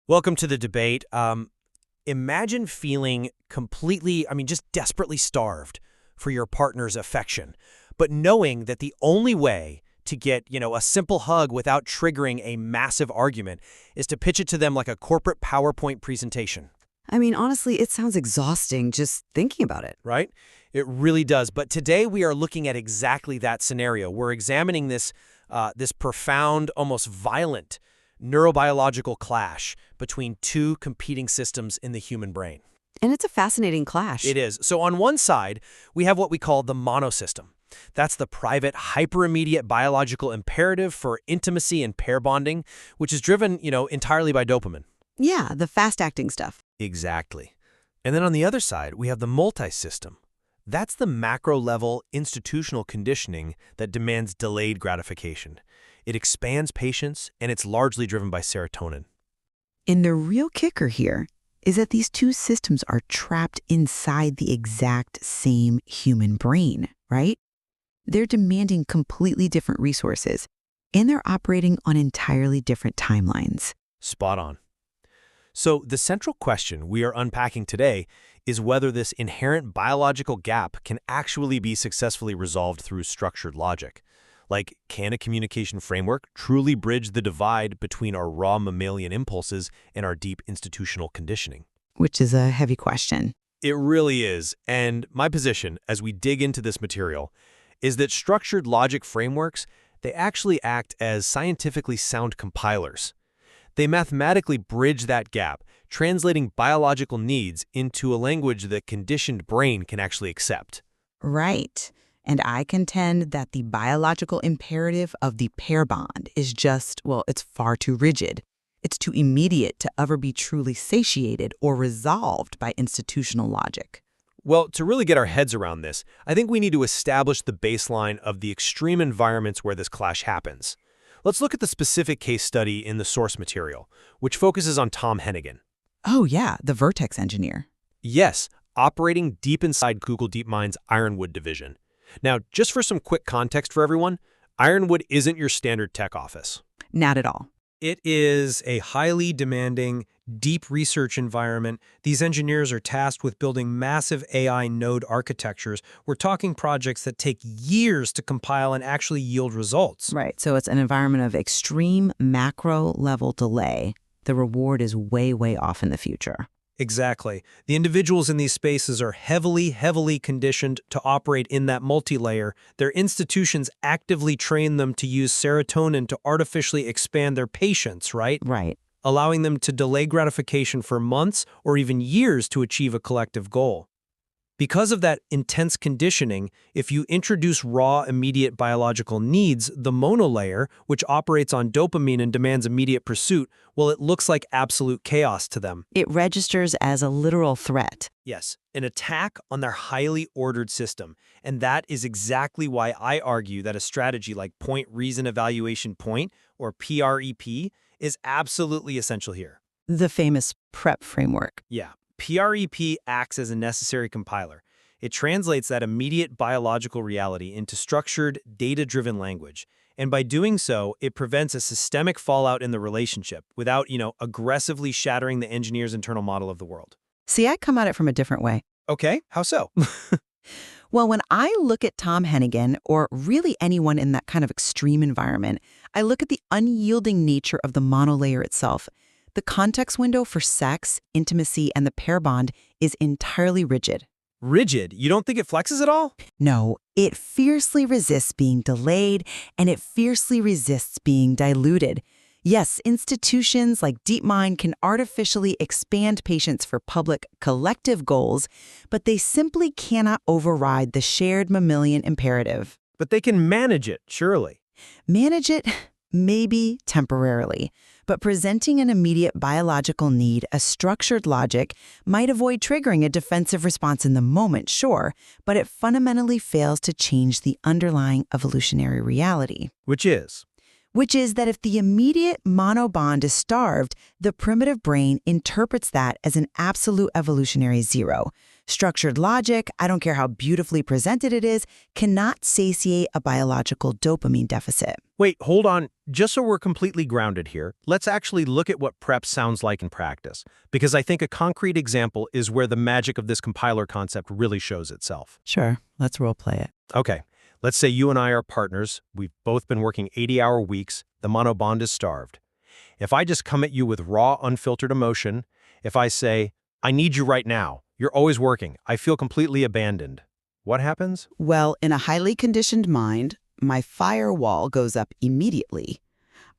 Welcome to the debate. Imagine feeling completely, just desperately starved for your partner's affection, but knowing that the only way to get, a simple hug without triggering a massive argument is to pitch it to them like a corporate PowerPoint presentation. Honestly, it sounds exhausting just thinking about it. Right? It really does. But today we are looking at exactly that scenario. We're examining this profound, almost violent neurobiological clash between two competing systems in the human brain. And it's a fascinating clash. It is. So on one side, we have what we call the monosystem. That's the private, hyper-immediate biological imperative for intimacy and pair bonding, which is driven, entirely by dopamine. Yeah, the fast-acting stuff. Exactly. And then on the other side, we have the multi-system. That's the macro-level institutional conditioning that demands delayed gratification. It expands patience, and it's largely driven by serotonin. And the real kicker here is that these two systems are trapped inside the exact same human brain, right? They're demanding completely different resources, and they're operating on entirely different timelines. Spot on. So the central question we are unpacking today is whether this inherent biological gap can actually be successfully resolved through structured logic. Like, can a communication framework truly bridge the divide between our raw mammalian impulses and our deep institutional conditioning? Which is a heavy question. It really is. And my position, as we dig into this material, is that structured logic frameworks, they actually act as scientifically sound compilers. They mathematically bridge that gap, translating biological needs into a language the conditioned brain can actually accept. Right. And I contend that the biological imperative of the pair bond is just, it's far too rigid. It's too immediate to ever be truly satiated or resolved by institutional logic. Well, to really get our heads around this, I think we need to establish the baseline of the extreme environments where this clash happens. Let's look at the specific case study in the source material, which focuses on ToM Hennigan. Oh yeah, the Vertex engineer. Yes, operating deep inside Google DeepMind's Ironwood division. Now, just for some quick context for everyone, Ironwood isn't your standard tech office. Not at all. It is a highly demanding, deep research environment. These engineers are tasked with building massive AI node architectures. We're talking projects that take years to compile and actually yield results. Right, so it's an environment of extreme macro-level delay. The reward is way, way off in the future. Exactly. The individuals in these spaces are heavily conditioned to operate in that multi-layer. Their institutions actively train them to use serotonin to artificially expand their patience, right? Right. Allowing them to delay gratification for months or even years to achieve a collective goal. Because of that intense conditioning, if you introduce raw, immediate biological needs, the monolayer, which operates on dopamine and demands immediate pursuit, it looks like absolute chaos to them. It registers as a literal threat. Yes, an attack on their highly ordered system. And that is exactly why I argue that a strategy like Point Reason Evaluation Point, or PREP, is absolutely essential here. The famous PrEP framework. Yeah. PREP acts as a necessary compiler. It translates that immediate biological reality into structured, data-driven language. And by doing so, it prevents a systemic fallout in the relationship without, aggressively shattering the engineer's internal model of the world. See, I come at it from a different way. Okay, how so? Well, when I look at ToM Hennigan, or really anyone in that kind of extreme environment, I look at the unyielding nature of the monolayer itself. The context window for sex, intimacy, and the pair bond is entirely rigid. Rigid? You don't think it flexes at all? No, it fiercely resists being delayed, and it fiercely resists being diluted. Yes, institutions like DeepMind can artificially expand patience for public, collective goals, but they simply cannot override the shared mammalian imperative. But they can manage it, surely. Manage it? Maybe temporarily, but presenting an immediate biological need, a structured logic, might avoid triggering a defensive response in the moment, sure, but it fundamentally fails to change the underlying evolutionary reality. Which is that if the immediate monobond is starved, the primitive brain interprets that as an absolute evolutionary zero. Structured logic, I don't care how beautifully presented it is, cannot satiate a biological dopamine deficit. Wait, hold on. Just so we're completely grounded here, let's actually look at what prep sounds like in practice, because I think a concrete example is where the magic of this compiler concept really shows itself. Sure, let's role play it. Okay, let's say you and I are partners. We've both been working 80-hour weeks. The monobond is starved. If I just come at you with raw, unfiltered emotion, if I say, I need you right now, you're always working, I feel completely abandoned, what happens? Well, in a highly conditioned mind, my firewall goes up immediately.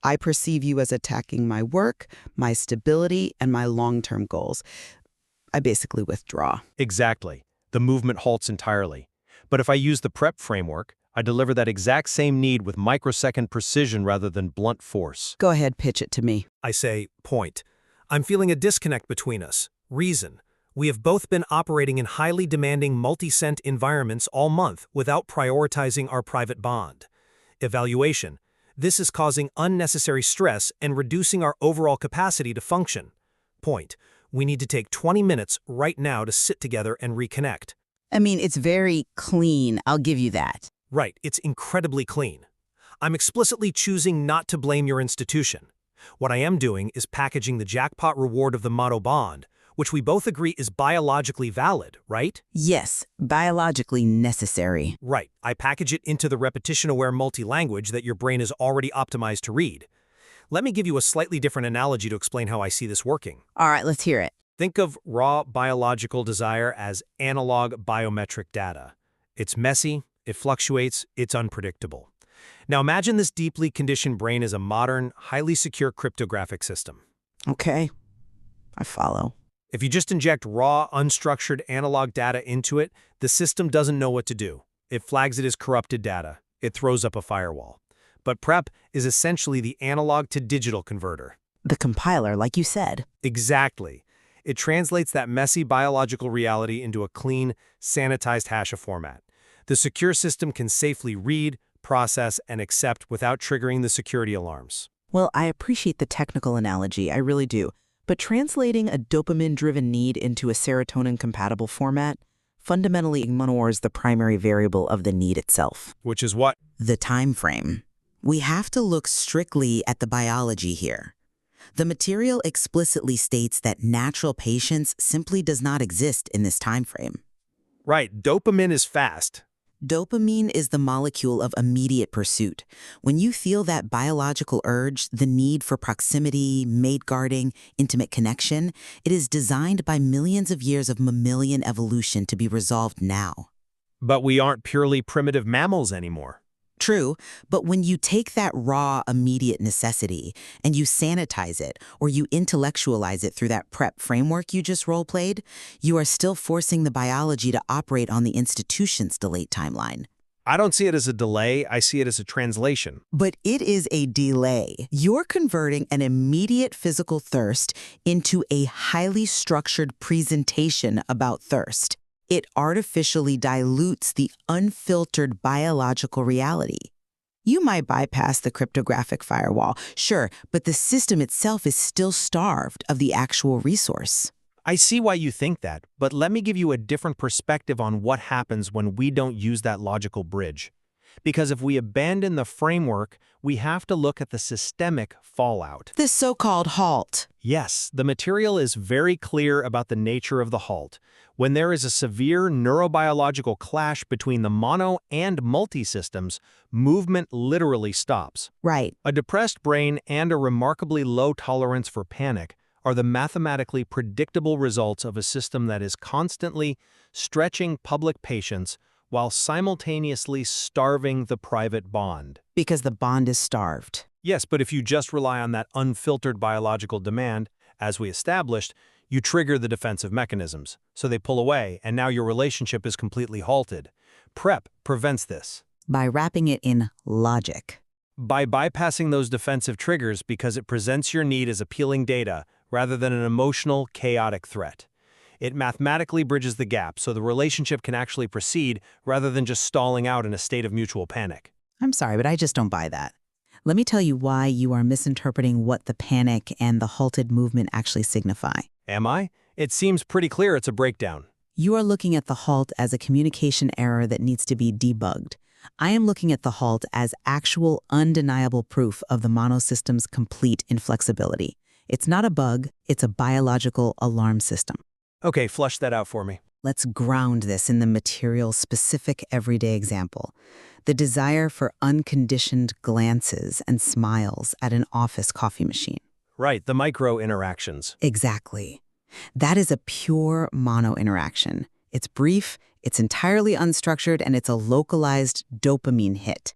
I perceive you as attacking my work, my stability, and my long-term goals. I basically withdraw. Exactly. The movement halts entirely. But if I use the prep framework, I deliver that exact same need with microsecond precision rather than blunt force. Go ahead, pitch it to me. I say, point. I'm feeling a disconnect between us. Reason. We have both been operating in highly demanding multi-cent environments all month without prioritizing our private bond. Evaluation. This is causing unnecessary stress and reducing our overall capacity to function. Point. We need to take 20 minutes right now to sit together and reconnect. I mean, it's very clean. I'll give you that. Right, it's incredibly clean. I'm explicitly choosing not to blame your institution. What I am doing is packaging the jackpot reward of the motto bond, which we both agree is biologically valid, right? Yes, biologically necessary. Right. I package it into the repetition-aware multi-language that your brain is already optimized to read. Let me give you a slightly different analogy to explain how I see this working. All right, let's hear it. Think of raw biological desire as analog biometric data. It's messy, it fluctuates, it's unpredictable. Now imagine this deeply conditioned brain as a modern, highly secure cryptographic system. Okay, I follow. If you just inject raw, unstructured analog data into it, the system doesn't know what to do. It flags it as corrupted data. It throws up a firewall. But PrEP is essentially the analog to digital converter. The compiler, like you said. Exactly. It translates that messy biological reality into a clean, sanitized hash of format. The secure system can safely read, process, and accept without triggering the security alarms. Well, I appreciate the technical analogy, I really do. But translating a dopamine-driven need into a serotonin-compatible format fundamentally ignores the primary variable of the need itself. Which is what? The time frame. We have to look strictly at the biology here. The material explicitly states that natural patience simply does not exist in this time frame. Right, dopamine is fast. Dopamine is the molecule of immediate pursuit. When you feel that biological urge, the need for proximity, mate guarding, intimate connection, it is designed by millions of years of mammalian evolution to be resolved now. But we aren't purely primitive mammals anymore. True, but when you take that raw, immediate necessity and you sanitize it or you intellectualize it through that PrEP framework you just role-played, you are still forcing the biology to operate on the institution's delayed timeline. I don't see it as a delay, I see it as a translation. But it is a delay. You're converting an immediate physical thirst into a highly structured presentation about thirst. It artificially dilutes the unfiltered biological reality. You might bypass the cryptographic firewall, sure, but the system itself is still starved of the actual resource. I see why you think that, but let me give you a different perspective on what happens when we don't use that logical bridge. Because if we abandon the framework, we have to look at the systemic fallout. This so-called halt. Yes, the material is very clear about the nature of the halt. When there is a severe neurobiological clash between the mono and multi-systems, movement literally stops. Right. A depressed brain and a remarkably low tolerance for panic are the mathematically predictable results of a system that is constantly stretching public patience while simultaneously starving the private bond. Because the bond is starved. Yes, but if you just rely on that unfiltered biological demand, as we established, you trigger the defensive mechanisms. So they pull away, and now your relationship is completely halted. PrEP prevents this. By wrapping it in logic. By bypassing those defensive triggers because it presents your need as appealing data rather than an emotional, chaotic threat. It mathematically bridges the gap so the relationship can actually proceed rather than just stalling out in a state of mutual panic. I'm sorry, but I just don't buy that. Let me tell you why you are misinterpreting what the panic and the halted movement actually signify. Am I? It seems pretty clear it's a breakdown. You are looking at the halt as a communication error that needs to be debugged. I am looking at the halt as actual, undeniable proof of the monosystem's complete inflexibility. It's not a bug, it's a biological alarm system. Okay, flush that out for me. Let's ground this in the material-specific everyday example. The desire for unconditioned glances and smiles at an office coffee machine. Right, the micro interactions. Exactly. That is a pure mono interaction. It's brief, it's entirely unstructured, and it's a localized dopamine hit.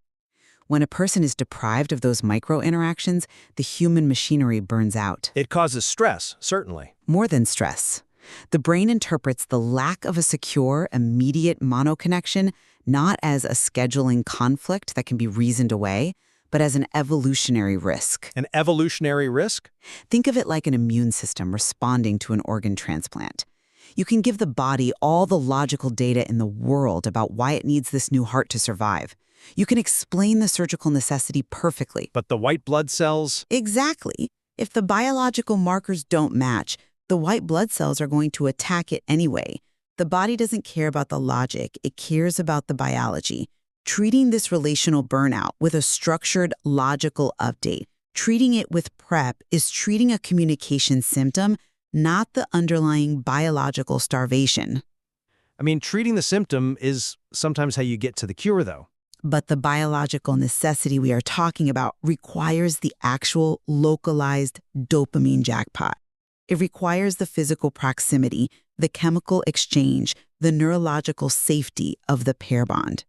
When a person is deprived of those micro interactions, the human machinery burns out. It causes stress, certainly. More than stress. The brain interprets the lack of a secure, immediate mono connection not as a scheduling conflict that can be reasoned away, but as an evolutionary risk. An evolutionary risk? Think of it like an immune system responding to an organ transplant. You can give the body all the logical data in the world about why it needs this new heart to survive. You can explain the surgical necessity perfectly. But the white blood cells? Exactly. If the biological markers don't match, the white blood cells are going to attack it anyway. The body doesn't care about the logic, it cares about the biology. Treating this relational burnout with a structured, logical update, treating it with PrEP, is treating a communication symptom, not the underlying biological starvation. I mean, treating the symptom is sometimes how you get to the cure, though. But the biological necessity we are talking about requires the actual localized dopamine jackpot. It requires the physical proximity, the chemical exchange, the neurological safety of the pair bond.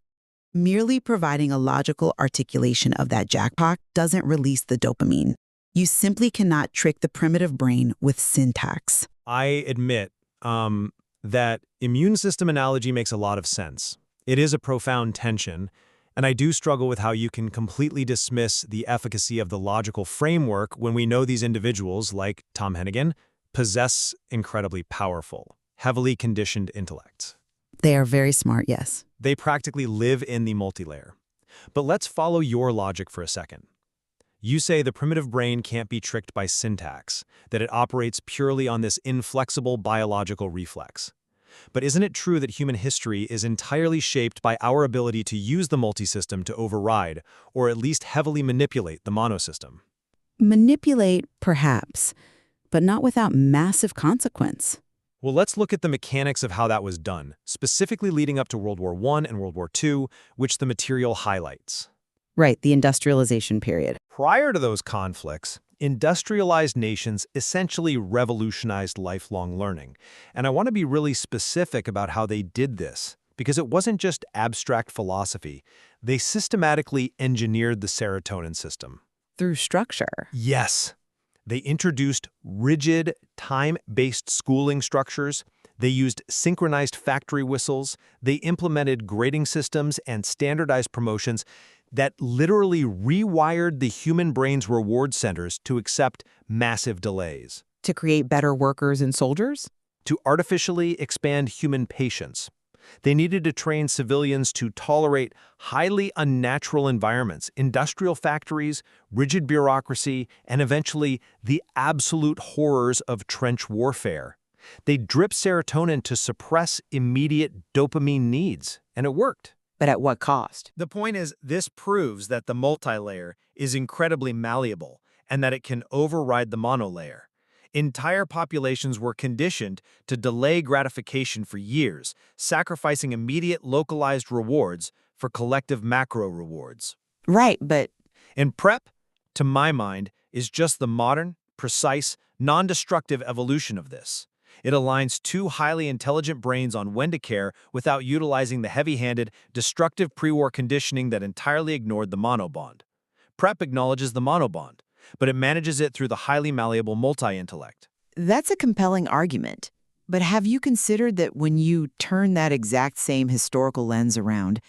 Merely providing a logical articulation of that jackpot doesn't release the dopamine. You simply cannot trick the primitive brain with syntax. I admit that immune system analogy makes a lot of sense. It is a profound tension, and I do struggle with how you can completely dismiss the efficacy of the logical framework when we know these individuals, like ToM Hennigan, possess incredibly powerful, heavily conditioned intellects. They are very smart, yes. They practically live in the multilayer. But let's follow your logic for a second. You say the primitive brain can't be tricked by syntax, that it operates purely on this inflexible biological reflex. But isn't it true that human history is entirely shaped by our ability to use the multisystem to override, or at least heavily manipulate, the monosystem? Manipulate, perhaps, but not without massive consequence. Well, let's look at the mechanics of how that was done, specifically leading up to World War I and World War II, which the material highlights. Right, the industrialization period. Prior to those conflicts, industrialized nations essentially revolutionized lifelong learning. And I want to be really specific about how they did this, because it wasn't just abstract philosophy. They systematically engineered the serotonin system. Through structure. Yes. They introduced rigid, time-based schooling structures. They used synchronized factory whistles. They implemented grading systems and standardized promotions that literally rewired the human brain's reward centers to accept massive delays. To create better workers and soldiers? To artificially expand human patience. They needed to train civilians to tolerate highly unnatural environments, industrial factories, rigid bureaucracy, and eventually the absolute horrors of trench warfare. They dripped serotonin to suppress immediate dopamine needs, and it worked. But at what cost? The point is, this proves that the multilayer is incredibly malleable and that it can override the monolayer. Entire populations were conditioned to delay gratification for years, sacrificing immediate localized rewards for collective macro rewards. Right, but... And PrEP, to my mind, is just the modern, precise, non-destructive evolution of this. It aligns two highly intelligent brains on when to care without utilizing the heavy-handed, destructive pre-war conditioning that entirely ignored the monobond. PrEP acknowledges the monobond, but it manages it through the highly malleable multi-intellect. That's a compelling argument. But have you considered that when you turn that exact same historical lens around,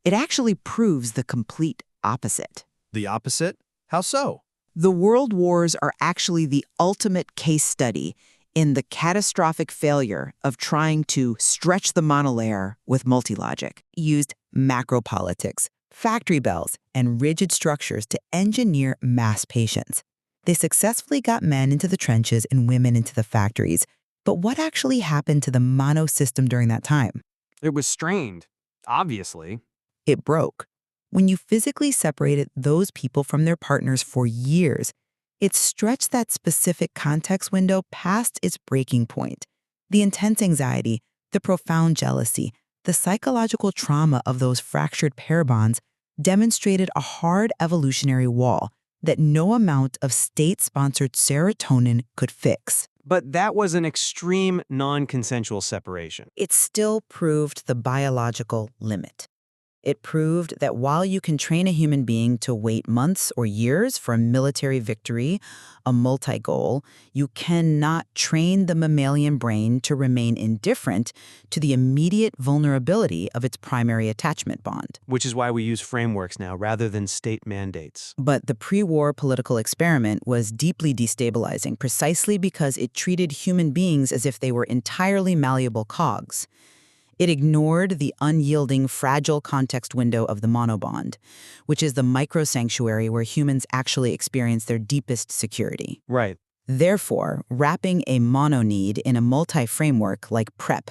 it actually proves the complete opposite? The opposite? How so? The world wars are actually the ultimate case study in the catastrophic failure of trying to stretch the monolayer with multilogic. Used macropolitics, factory bells, and rigid structures to engineer mass patience. They successfully got men into the trenches and women into the factories. But what actually happened to the mono system during that time? It was strained, obviously. It broke. When you physically separated those people from their partners for years, it stretched that specific context window past its breaking point. The intense anxiety, the profound jealousy, the psychological trauma of those fractured pair bonds demonstrated a hard evolutionary wall that no amount of state-sponsored serotonin could fix. But that was an extreme non-consensual separation. It still proved the biological limit. It proved that while you can train a human being to wait months or years for a military victory, a multi-goal, you cannot train the mammalian brain to remain indifferent to the immediate vulnerability of its primary attachment bond. Which is why we use frameworks now rather than state mandates. But the pre-war political experiment was deeply destabilizing precisely because it treated human beings as if they were entirely malleable cogs. It ignored the unyielding, fragile context window of the monobond, which is the micro-sanctuary where humans actually experience their deepest security. Right. Therefore, wrapping a mono-need in a multi-framework like PrEP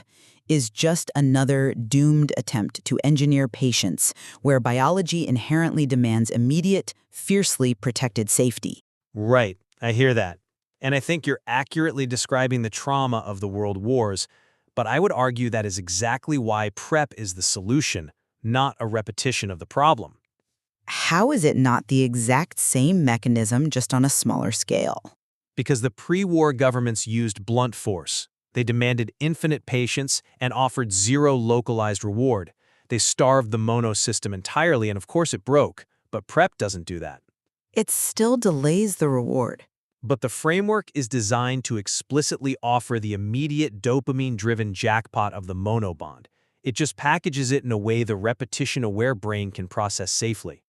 is just another doomed attempt to engineer patience where biology inherently demands immediate, fiercely protected safety. Right. I hear that. And I think you're accurately describing the trauma of the world wars. But I would argue that is exactly why PrEP is the solution, not a repetition of the problem. How is it not the exact same mechanism, just on a smaller scale? Because the pre-war governments used blunt force. They demanded infinite patience and offered zero localized reward. They starved the mono system entirely, and of course it broke. But PrEP doesn't do that. It still delays the reward. But the framework is designed to explicitly offer the immediate dopamine-driven jackpot of the monobond. It just packages it in a way the repetition-aware brain can process safely.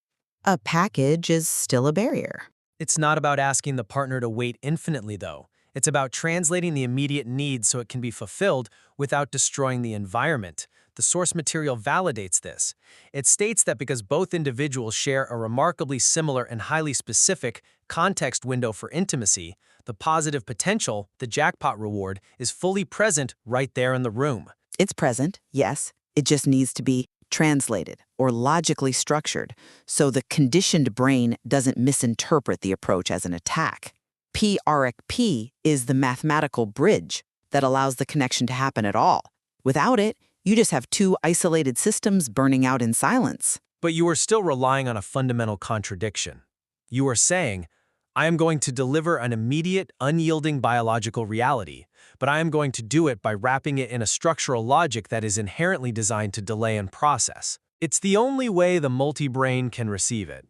A package is still a barrier. It's not about asking the partner to wait infinitely, though. It's about translating the immediate needs so it can be fulfilled without destroying the environment. The source material validates this. It states that because both individuals share a remarkably similar and highly specific context window for intimacy, the positive potential, the jackpot reward, is fully present right there in the room. It's present, yes. It just needs to be translated or logically structured so the conditioned brain doesn't misinterpret the approach as an attack. PREP is the mathematical bridge that allows the connection to happen at all. Without it, you just have two isolated systems burning out in silence. But you are still relying on a fundamental contradiction. You are saying, I am going to deliver an immediate, unyielding biological reality, but I am going to do it by wrapping it in a structural logic that is inherently designed to delay and process. It's the only way the multi-brain can receive it.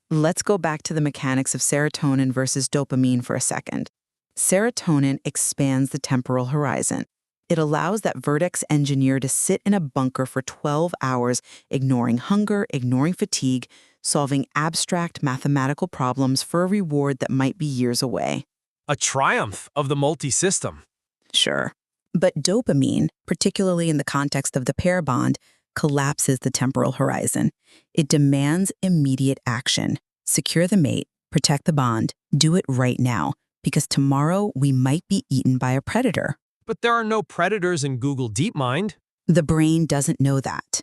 Let's go back to the mechanics of serotonin versus dopamine for a second. Serotonin expands the temporal horizon. It allows that vertex engineer to sit in a bunker for 12 hours, ignoring hunger, ignoring fatigue, solving abstract mathematical problems for a reward that might be years away. A triumph of the multi-system. Sure. But dopamine, particularly in the context of the pair bond, collapses the temporal horizon. It demands immediate action. Secure the mate, protect the bond, do it right now, because tomorrow we might be eaten by a predator. But there are no predators in Google DeepMind. The brain doesn't know that.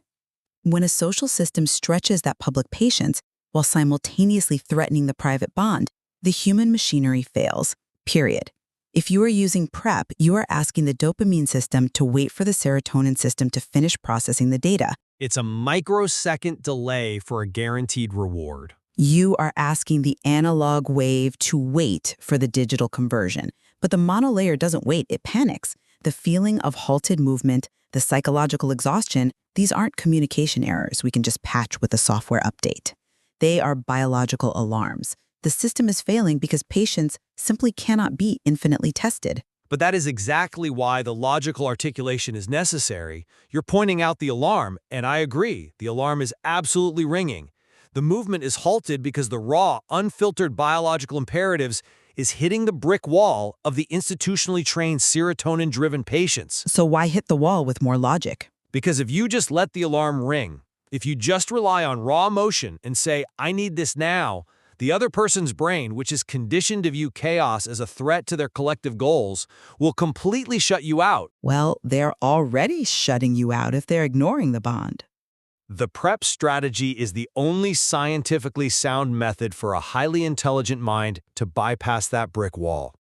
When a social system stretches that public patience while simultaneously threatening the private bond, the human machinery fails, period. If you are using PrEP, you are asking the dopamine system to wait for the serotonin system to finish processing the data. It's a microsecond delay for a guaranteed reward. You are asking the analog wave to wait for the digital conversion. But the monolayer doesn't wait, it panics. The feeling of halted movement, the psychological exhaustion, these aren't communication errors we can just patch with a software update. They are biological alarms. The system is failing because patients simply cannot be infinitely tested. But that is exactly why the logical articulation is necessary. You're pointing out the alarm, and I agree, the alarm is absolutely ringing. The movement is halted because the raw, unfiltered biological imperatives is hitting the brick wall of the institutionally trained serotonin-driven patients. So why hit the wall with more logic? Because if you just let the alarm ring, if you just rely on raw emotion and say, I need this now, the other person's brain, which is conditioned to view chaos as a threat to their collective goals, will completely shut you out. Well, they're already shutting you out if they're ignoring the bond. The PrEP strategy is the only scientifically sound method for a highly intelligent mind to bypass that brick wall.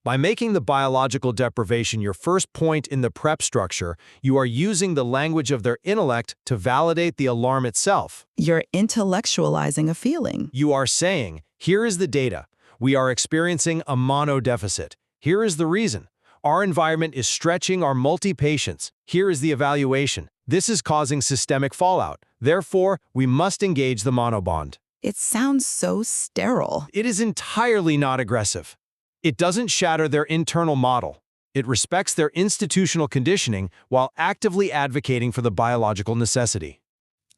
By making the biological deprivation your first point in the PrEP structure, you are using the language of their intellect to validate the alarm itself. You're intellectualizing a feeling. You are saying, here is the data. We are experiencing a monodeficit. Here is the reason. Our environment is stretching our multi-patients. Here is the evaluation. This is causing systemic fallout. Therefore, we must engage the monobond. It sounds so sterile. It is entirely not aggressive. It doesn't shatter their internal model. It respects their institutional conditioning while actively advocating for the biological necessity.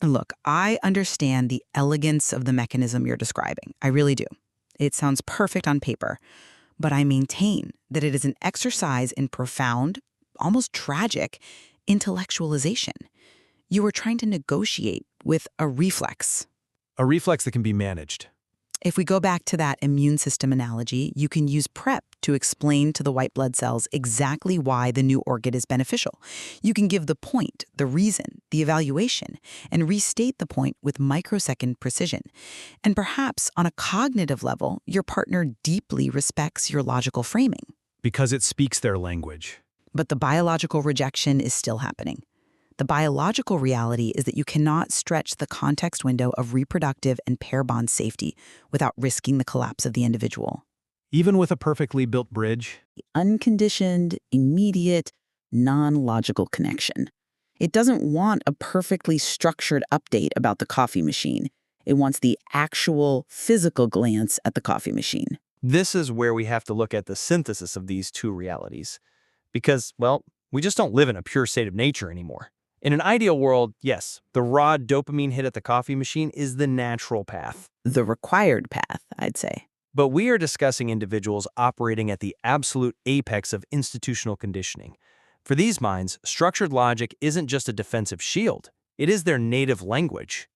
Look, I understand the elegance of the mechanism you're describing. I really do. It sounds perfect on paper. But I maintain that it is an exercise in profound, almost tragic, intellectualization. You are trying to negotiate with a reflex. A reflex that can be managed. If we go back to that immune system analogy, you can use PrEP to explain to the white blood cells exactly why the new orchid is beneficial. You can give the point, the reason, the evaluation, and restate the point with microsecond precision. And perhaps on a cognitive level, your partner deeply respects your logical framing. Because it speaks their language. But the biological rejection is still happening. The biological reality is that you cannot stretch the context window of reproductive and pair bond safety without risking the collapse of the individual. Even with a perfectly built bridge? Unconditioned, immediate, non-logical connection. It doesn't want a perfectly structured update about the coffee machine. It wants the actual physical glance at the coffee machine. This is where we have to look at the synthesis of these two realities. Because, well, we just don't live in a pure state of nature anymore. In an ideal world, yes, the raw dopamine hit at the coffee machine is the natural path. The required path, I'd say. But we are discussing individuals operating at the absolute apex of institutional conditioning. For these minds, structured logic isn't just a defensive shield. It is their native language.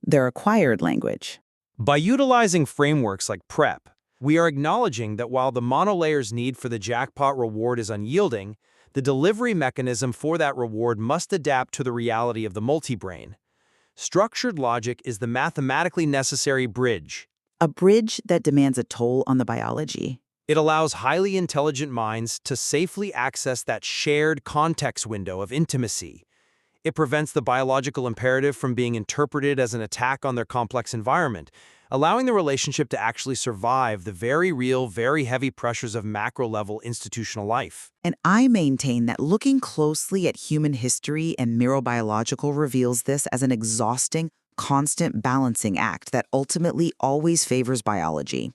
Their acquired language. By utilizing frameworks like PrEP, we are acknowledging that while the monolayer's need for the jackpot reward is unyielding, the delivery mechanism for that reward must adapt to the reality of the multi-brain. Structured logic is the mathematically necessary bridge. A bridge that demands a toll on the biology. It allows highly intelligent minds to safely access that shared context window of intimacy. It prevents the biological imperative from being interpreted as an attack on their complex environment, allowing the relationship to actually survive the very real, very heavy pressures of macro-level institutional life. And I maintain that looking closely at human history and neurobiological reveals this as an exhausting, constant balancing act that ultimately always favors biology.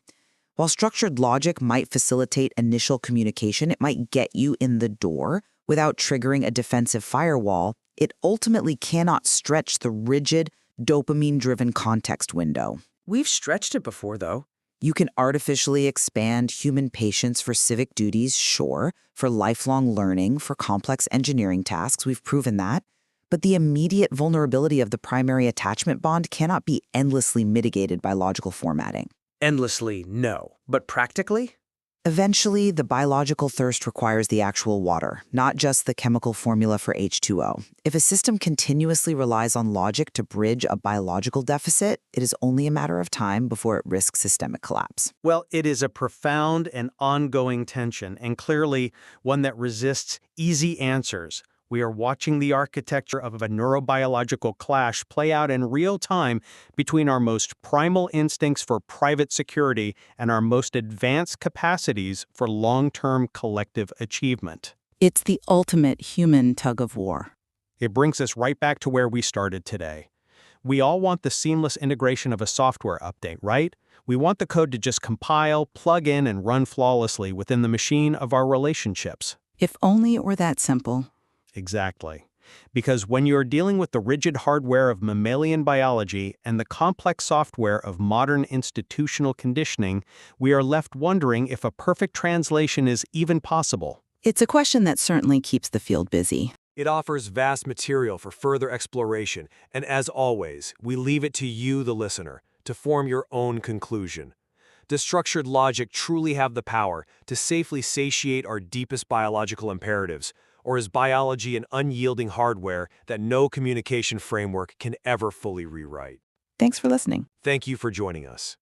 While structured logic might facilitate initial communication, it might get you in the door without triggering a defensive firewall, it ultimately cannot stretch the rigid, dopamine-driven context window. We've stretched it before, though. You can artificially expand human patience for civic duties, sure, for lifelong learning, for complex engineering tasks, we've proven that. But the immediate vulnerability of the primary attachment bond cannot be endlessly mitigated by logical formatting. Endlessly, no. But practically? Eventually, the biological thirst requires the actual water, not just the chemical formula for H2O. If a system continuously relies on logic to bridge a biological deficit, it is only a matter of time before it risks systemic collapse. Well, it is a profound and ongoing tension, and clearly one that resists easy answers. We are watching the architecture of a neurobiological clash play out in real time between our most primal instincts for private security and our most advanced capacities for long-term collective achievement. It's the ultimate human tug-of-war. It brings us right back to where we started today. We all want the seamless integration of a software update, right? We want the code to just compile, plug in, and run flawlessly within the machine of our relationships. If only it were that simple. Exactly. Because when you're dealing with the rigid hardware of mammalian biology and the complex software of modern institutional conditioning, we are left wondering if a perfect translation is even possible. It's a question that certainly keeps the field busy. It offers vast material for further exploration, and as always, we leave it to you, the listener, to form your own conclusion. Does structured logic truly have the power to safely satiate our deepest biological imperatives? Or is biology an unyielding hardware that no communication framework can ever fully rewrite? Thanks for listening. Thank you for joining us.